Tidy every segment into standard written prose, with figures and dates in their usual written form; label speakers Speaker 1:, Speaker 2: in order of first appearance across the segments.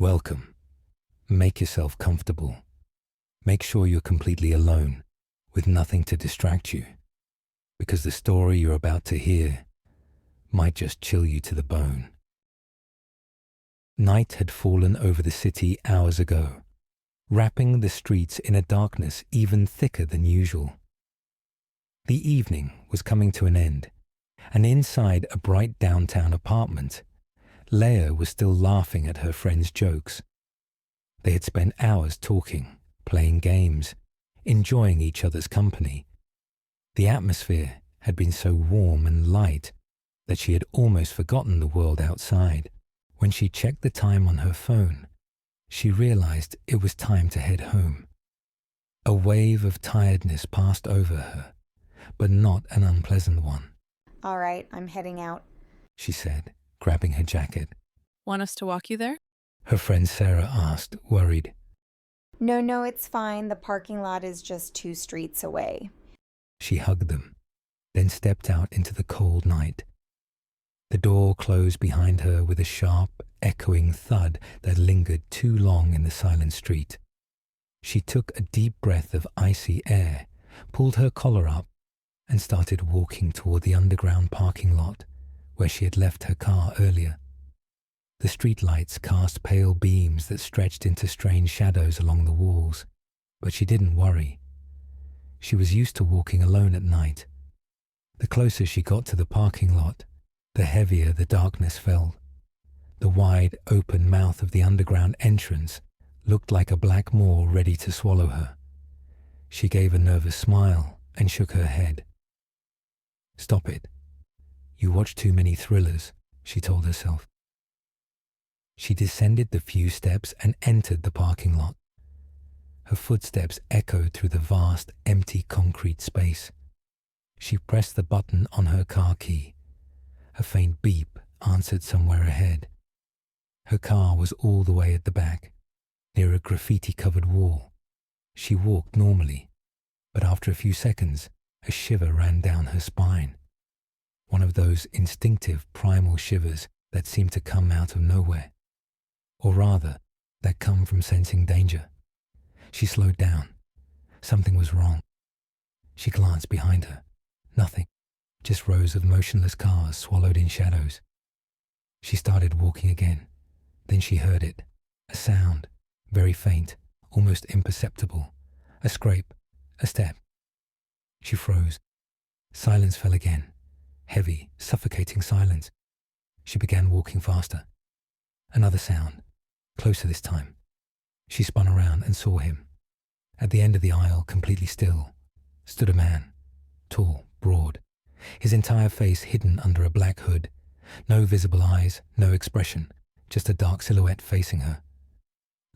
Speaker 1: Welcome. Make yourself comfortable. Make sure you're completely alone, with nothing to distract you, because the story you're about to hear might just chill you to the bone. Night had fallen over the city hours ago, wrapping the streets in a darkness even thicker than usual. The evening was coming to an end, and inside a bright downtown apartment, Leia was still laughing at her friends' jokes. They had spent hours talking, playing games, enjoying each other's company. The atmosphere had been so warm and light that she had almost forgotten the world outside. When she checked the time on her phone, she realized it was time to head home. A wave of tiredness passed over her, but not an unpleasant one.
Speaker 2: All right, I'm heading out,
Speaker 1: she said, grabbing her jacket.
Speaker 3: Want us to walk you there?
Speaker 1: Her friend Sarah asked, worried.
Speaker 2: No, it's fine. The parking lot is just 2 streets away.
Speaker 1: She hugged them, then stepped out into the cold night. The door closed behind her with a sharp, echoing thud that lingered too long in the silent street. She took a deep breath of icy air, pulled her collar up, and started walking toward the underground parking lot where she had left her car earlier. The streetlights cast pale beams that stretched into strange shadows along the walls, but she didn't worry. She was used to walking alone at night. The closer she got to the parking lot, the heavier the darkness felt. The wide, open mouth of the underground entrance looked like a black maw ready to swallow her. She gave a nervous smile and shook her head. Stop it. You watch too many thrillers, she told herself. She descended the few steps and entered the parking lot. Her footsteps echoed through the vast, empty concrete space. She pressed the button on her car key. A faint beep answered somewhere ahead. Her car was all the way at the back, near a graffiti-covered wall. She walked normally, but after a few seconds, a shiver ran down her spine. One of those instinctive, primal shivers that seem to come out of nowhere. Or rather, that come from sensing danger. She slowed down. Something was wrong. She glanced behind her. Nothing. Just rows of motionless cars swallowed in shadows. She started walking again. Then she heard it. A sound, very faint, almost imperceptible. A scrape, a step. She froze. Silence fell again. Heavy, suffocating silence. She began walking faster. Another sound, closer this time. She spun around and saw him. At the end of the aisle, completely still, stood a man, tall, broad, his entire face hidden under a black hood. No visible eyes, no expression, just a dark silhouette facing her.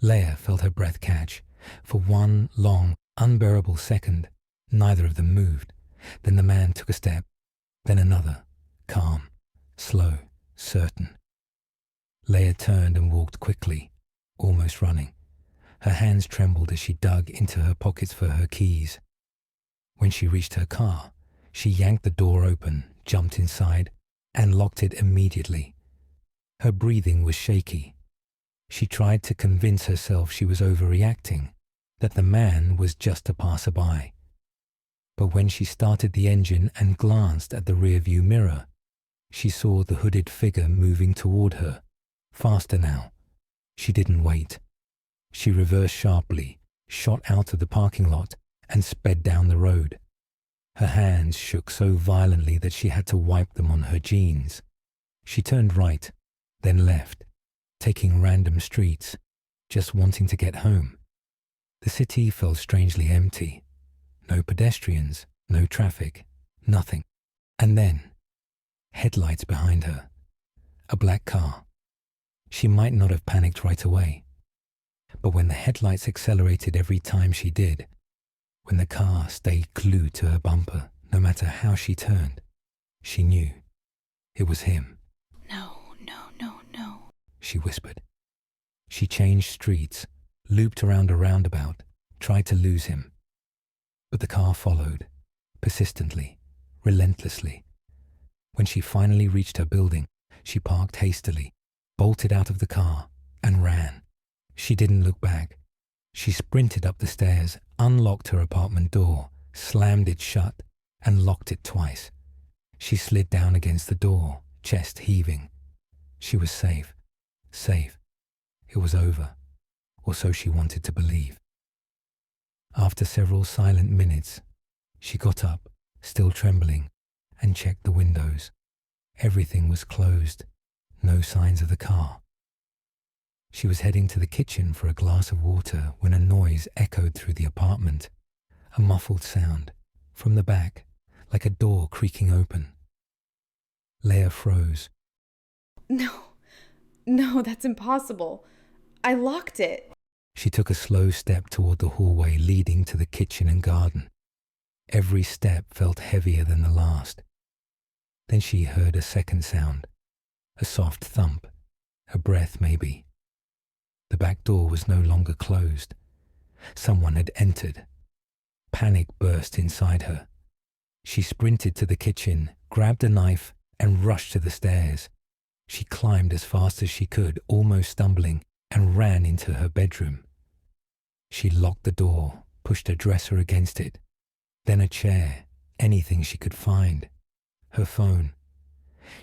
Speaker 1: Leia felt her breath catch. For one long, unbearable second, neither of them moved. Then the man took a step, then another, calm, slow, certain. Leia turned and walked quickly, almost running. Her hands trembled as she dug into her pockets for her keys. When she reached her car, she yanked the door open, jumped inside, and locked it immediately. Her breathing was shaky. She tried to convince herself she was overreacting, that the man was just a passerby. But when she started the engine and glanced at the rearview mirror, she saw the hooded figure moving toward her, faster now. She didn't wait. She reversed sharply, shot out of the parking lot, and sped down the road. Her hands shook so violently that she had to wipe them on her jeans. She turned right, then left, taking random streets, just wanting to get home. The city felt strangely empty. No pedestrians, no traffic, nothing. And then, headlights behind her. A black car. She might not have panicked right away. But when the headlights accelerated every time she did, when the car stayed glued to her bumper, no matter how she turned, she knew it was him.
Speaker 3: No,
Speaker 1: She whispered. She changed streets, looped around a roundabout, tried to lose him. But the car followed, persistently, relentlessly. When she finally reached her building, she parked hastily, bolted out of the car, and ran. She didn't look back. She sprinted up the stairs, unlocked her apartment door, slammed it shut, and locked it twice. She slid down against the door, chest heaving. She was safe. Safe. It was over, or so she wanted to believe. After several silent minutes, she got up, still trembling, and checked the windows. Everything was closed. No signs of the car. She was heading to the kitchen for a glass of water when a noise echoed through the apartment. A muffled sound, from the back, like a door creaking open. Leah froze.
Speaker 4: No, that's impossible. I locked it.
Speaker 1: She took a slow step toward the hallway leading to the kitchen and garden. Every step felt heavier than the last. Then she heard a second sound, a soft thump, a breath maybe. The back door was no longer closed. Someone had entered. Panic burst inside her. She sprinted to the kitchen, grabbed a knife, and rushed to the stairs. She climbed as fast as she could, almost stumbling, and ran into her bedroom. She locked the door, pushed a dresser against it, then a chair, anything she could find. Her phone.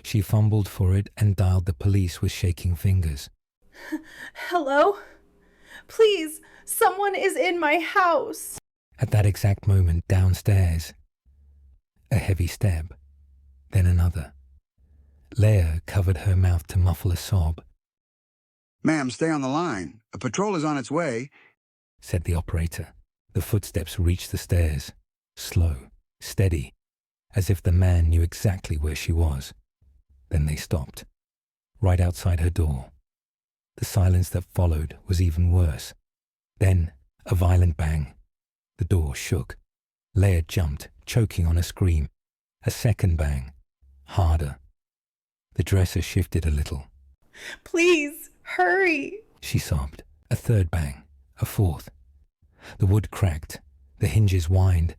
Speaker 1: She fumbled for it and dialed the police with shaking fingers.
Speaker 4: Hello? Please, someone is in my house.
Speaker 1: At that exact moment, downstairs, a heavy step, then another. Leah covered her mouth to muffle a sob.
Speaker 5: "Ma'am, stay on the line. A patrol is on its way,"
Speaker 1: said the operator. The footsteps reached the stairs, slow, steady, as if the man knew exactly where she was. Then they stopped, right outside her door. The silence that followed was even worse. Then, a violent bang. The door shook. Leah jumped, choking on a scream. A second bang. Harder. The dresser shifted a little.
Speaker 4: Please, hurry.
Speaker 1: She sobbed. A third bang. A fourth. The wood cracked. The hinges whined.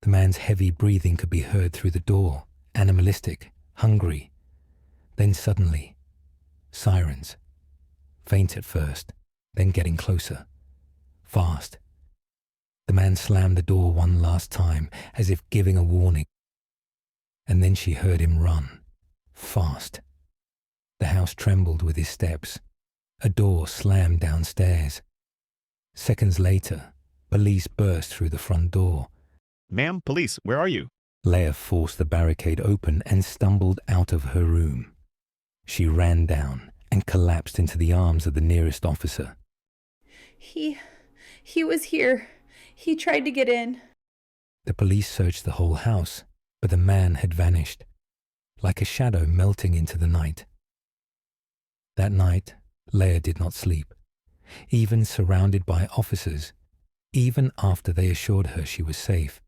Speaker 1: The man's heavy breathing could be heard through the door, animalistic, hungry. Then suddenly, sirens. Faint at first, then getting closer. Fast. The man slammed the door one last time, as if giving a warning. And then she heard him run. Fast. The house trembled with his steps. A door slammed downstairs. Seconds later, police burst through the front door.
Speaker 6: "Ma'am, police, where are you?"
Speaker 1: Leah forced the barricade open and stumbled out of her room. She ran down and collapsed into the arms of the nearest officer.
Speaker 4: He was here. He tried to get in.
Speaker 1: The police searched the whole house, but the man had vanished, like a shadow melting into the night. That night, Leah did not sleep, even surrounded by officers, even after they assured her she was safe.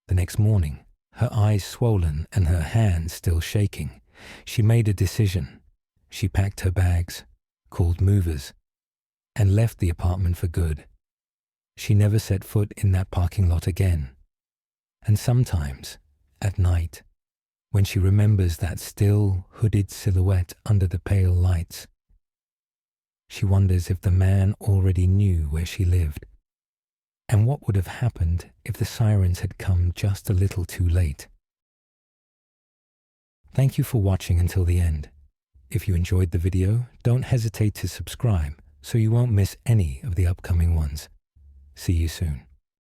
Speaker 1: The next morning, her eyes swollen and her hands still shaking, she made a decision. She packed her bags, called movers, and left the apartment for good. She never set foot in that parking lot again. And sometimes, at night, when she remembers that still, hooded silhouette under the pale lights, she wonders if the man already knew where she lived, and what would have happened if the sirens had come just a little too late. Thank you for watching until the end. If you enjoyed the video, don't hesitate to subscribe so you won't miss any of the upcoming ones. See you soon.